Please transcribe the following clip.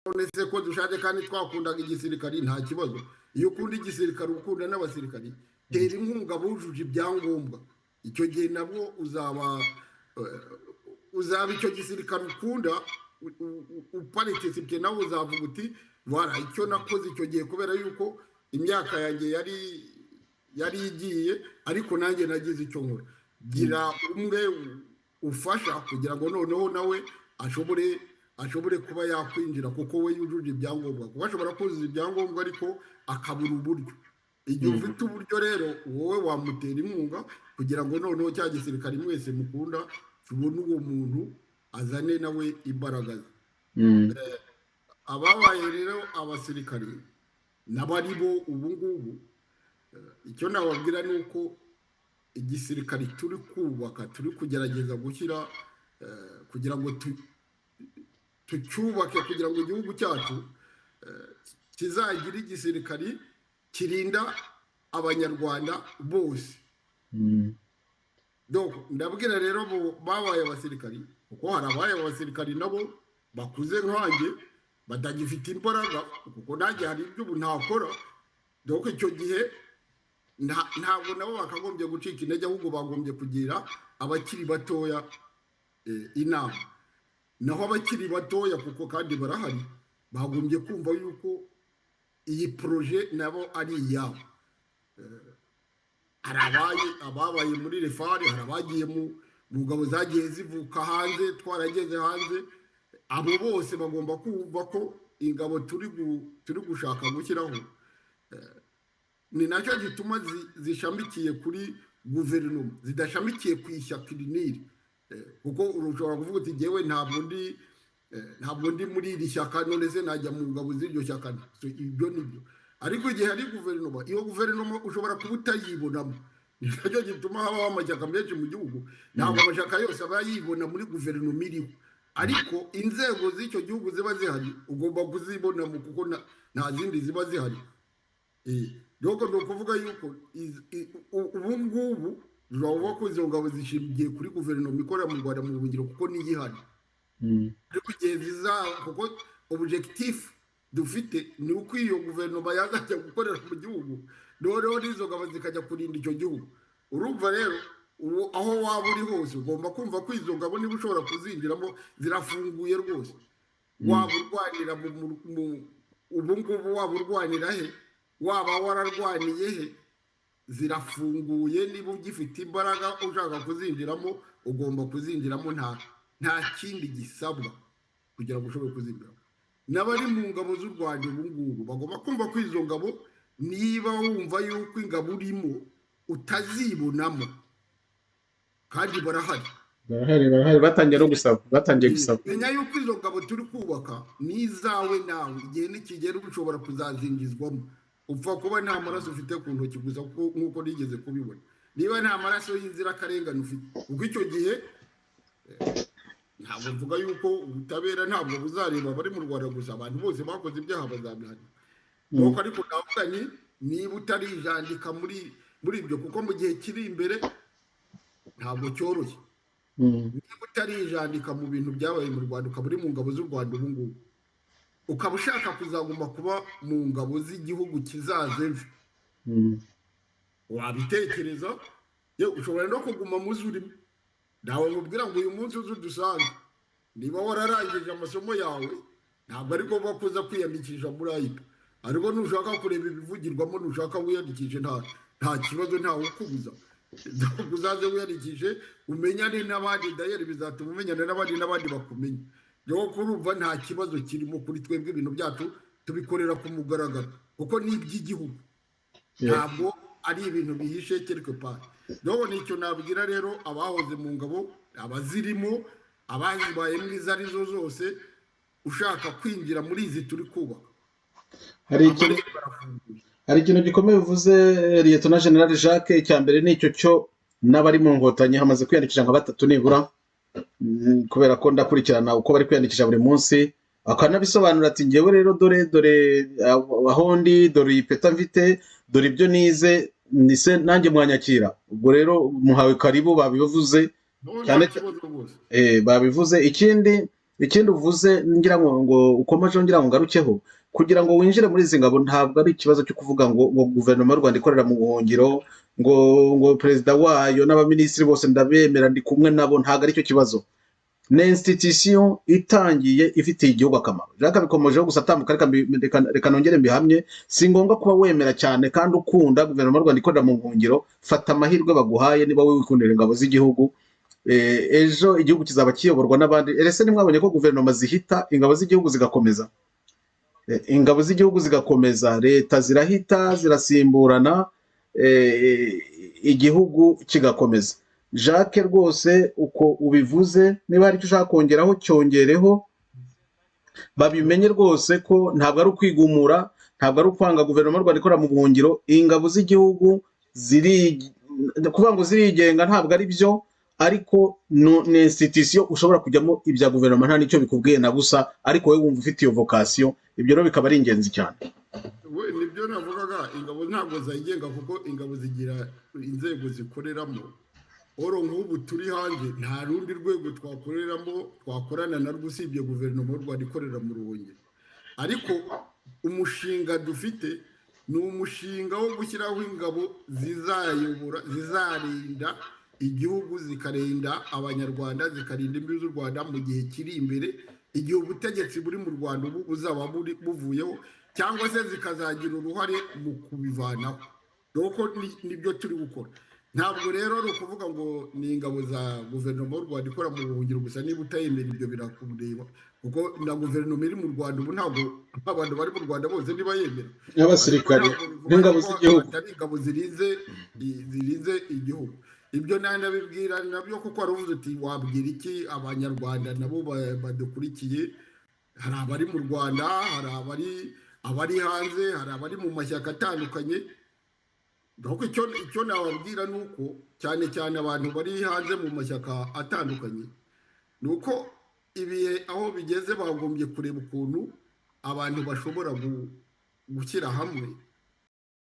none se ko dushaje kandi twakundaga igisirikari nta kibazo. Iyo ukunda igisirikari ukunda n'abasirikari, tera inkunga bujuje ibyangombwa. Icyo gihe nabwo uzaba icyo gisirikare ukunda uparticipate nawe uzavuga uti wara icyo nakoze icyo gihe kubera yuko imyaka yanjye yari igiye ariko nanjye nagize icyo nkora. Gira umwe ufasha kugira ngo noneho nawe ashobore kuba yakwinjira kuko we yujuje ibyangombwa. Kuba ashobora kuzuza ibyangombwa ariko akabura uburyo. Igihe ufite uburyo rero wowe wamutera inkunga kugira ngo noneho cya gisirikare mwese mukunda tubone uwo muntu azane nawe imbaraga ze. Ababaye rero abasirikare n'abari bo ubu ngubu, icyo nababwira ni uko igisirikare turi kubaka turi kugerageza gushyira kugira ngo tucyubake kugira ngo igihugu cyacu kizagira igisirikare kirinda abanyarwanda bose. Ndabwira rero babaye abasirikari kuko hari abaye abasirikari nabo bakuze nkanjye batagifite imbaraga kuko nanjye hari ibyo ubu ntakora. Icyo gihe ntabwo nabo bakagombye gucika intege ahubwo bagombye kugira abakiri batoya inama. Naho abakiri batoya kuko kandi barahari bagombye kumva yuko iyi proje nabo ari iyabo. Hari ababaye muri refari, hari abagiye mu ngabo zagiye zivuka hanze, twarageze hanze. Abo bose bagomba kumva ko ingabo turi gushaka gushyiraho ni nacyo gituma zishamikiye kuri guverinoma zidashamikiye ku ishyaka iriniri. Kuko ushobora kuvuga uti ngewe ntabwo ndi muri iri shyaka none se najya mu ngabo z'iryo shyaka. Ibyo nibyo, ariko igihe hari guverinoma, iyo guverinoma ushobora kuba utayibonamo. Ni nacyo gituma habaho amashyaka menshi mu gihugu. Ntabwo amashyaka yose aba yibona muri guverinoma iriho, ariko inzego z'icyo gihugu ziba zihari ugomba kuzibonamo kuko nta zindi ziba zihari. Doko ni ukuvuga yuko ubu ngubu turavuga ko izo ngabo zishingiye kuri guverinoma ikorera mu Rwanda mu buhungiro kuko niyo ihari. Ariko igihe kuko objectif dufite ni uko iyo guverinoma yazajya gukorera mu gihugu noneho n'izo ngabo zikajya kurinda icyo gihugu. Urumva rero aho waba uri hose ugomba kumva ko izo ngabo niba ushobora kuzinjiramo zirafunguye rwose. Waba urwanira ubu ngubu waba urwanira he, waba wararwaniye he, zirafunguye. Niba ugifite imbaraga ushaka kuzinjiramo ugomba kuzinjiramo, nta kindi gisabwa kugira ngo ushobore kuzinjiramo. N'abari mu ngabo z'u Rwanda ubu ngubu bagomba kumva ko izo ngabo niba wumva yuko ingabo urimo utazibonamo kandi barahari batangiye gusaba. Menya yuko izo ngabo turi kubaka ni izawe nawe. Igihe nikigera ushobora kuzazingizwamo. Upfa kuba nta maraso ufite ku ntoki gusa nk'uko nigeze kubibona. Niba nta maraso y'inzirakarengane ufite, kuko icyo gihe ntabwo mvuga yuko ubutabera ntabwo buzareba abari mu Rwanda gusa, abantu bose bakoze ibyaha bazabihanirwa. Ariko ndavuga niba utarijandika muri ibyo, kuko mu gihe kiri imbere ntabwo cyoroshye. Niba utarijandika mu bintu byabaye mu Rwanda ukaba uri mu ngabo z'u Rwanda ubu ngubu, ukaba ushaka kuzaguma kuba mu ngabo z'igihugu kizaza ejo, wabitekereza. Ushobora no kuguma mu zo urimo. Nawe mubwira ngo uyu munsi uze udusange. Niba wararangije amasomo yawe ntabwo ari ngombwa kuza kwiyandikisha muri AIP, ariko nushaka kureba ibivugirwamo nushaka wiyandikishe, nta kibazo, ntawe ukubuza. Uzaze wiyandikishe umenyane n'abandi, dayeri bizatuma umenyana n'abandi bakumenya. Rero kurumva nta kibazo kirimo kuri twebwe. Ibintu byacu tubikorera ku mugaragaro kuko ni iby'igihugu, ntabwo ari ibintu bihishe quelque part. Rero nicyo nabwira rero abahoze mu ngabo, abazirimo, abazibaye mwiza arizo zose, ushaka kwinjira muri izi turi kubaka. Hari ikintu gikomeye uvuze Lieutenant General Jacques. Icya mbere nicyo cyo n'abari mu Nkotanyi hamaze kwiyandikisha nka 3 nibura, kubera ko ndakurikirana uko bari kwiyandikisha buri munsi. Akanabisobanura ati ngewe rero dore aho ndi, dore ipeta mfite, dore ibyo nize, nise nanjye mwanyakira. Ubwo rero muhawe karibu, babivuze cyane babivuze. Ikindi ikindi uvuze ngira ngo ukomeje ngira ngo ngarukeho, kugira ngo winjire muri izi ngabo ntabwo ari ikibazo cyo kuvuga ngo guverinoma y'u Rwanda ikorera mu buhungiro, ngo perezida wayo n'abaminisitiri bose ndabemera ndi kumwe nabo, ntabwo ari cyo kibazo. ni institution itangiye ifitiye igihugu akamaro. Jacques abikomojeho gusa atambuka, reka nongere mbihamye, si ngombwa kuba wemera cyane kandi ukunda guverinoma y'u Rwanda ikorera mu buhungiro. Fata amahirwe baguhaye niba wowe wikundira ingabo z'igihugu, ejo igihugu kizaba kiyoborwa n'abandi. Ese nimwabonye ko guverinoma zihita ingabo z'igihugu zigakomeza, ingabo z'igihugu zigakomeza, leta zirahita zirasimburana, igihugu kigakomeza. Jacques rwose uko ubivuze, niba hari icyo ushaka kongeraho cyongereho, babimenye rwose ko ntabwo ari ukwigumura, ntabwo ari ukwanga guverinoma y'u Rwanda ikorera mu buhungiro. ingabo z'igihugu kuvuga ngo zirigenga ntabwo ari byo, ariko ni institution ushobora kujyamo ibya guverinoma nta nicyo bikubwiye na busa, ariko wowe wumva ufite iyo vocation, ibyo rero bikaba ari ingenzi cyane. nibyo navugaga, ingabo ntabwo zayigenga kuko ingabo zigira inzego zikoreramo. oro nk'ubu turi hanze nta rundi rwego twakoreramo twakorana narwo usibye guverinoma y'u Rwanda ikorera mu ruhungiro. ariko umushinga dufite ni umushinga wo gushyiraho ingabo zizayobora, zizarinda igihugu, zikarinda abanyarwanda, zikarinda imbibi z'u Rwanda mu gihe kiri imbere, igihe ubutegetsi buri mu Rwanda ubu buzaba buvuyeho, cyangwa se zikazagira uruhare mu kubivanaho. doko nibyo turi gukora. ntabwo rero ari ukuvuga ngo ni ingabo za guverinoma y'u Rwanda ikora mu buhungiro gusa. niba utayemera ibyo birakureba, kuko na guverinoma iri mu Rwanda ubu ntabwo abantu bari mu Rwanda bose ntibayemera. N'abasirikare n'ingabo z'igihugu atari ingabo zirinze igihugu. ibyo nabibwira nabyo, kuko wari uvuze uti wabwira iki abanyarwanda nabo badukurikiye. hari abari mu Rwanda, hari abari hanze, hari abari mu mashyaka atandukanye. icyo nababwira ni uko cyane cyane abantu bari hanze mu mashyaka atandukanye, ni uko ibihe aho bigeze bagombye kureba ukuntu abantu bashobora gushyira hamwe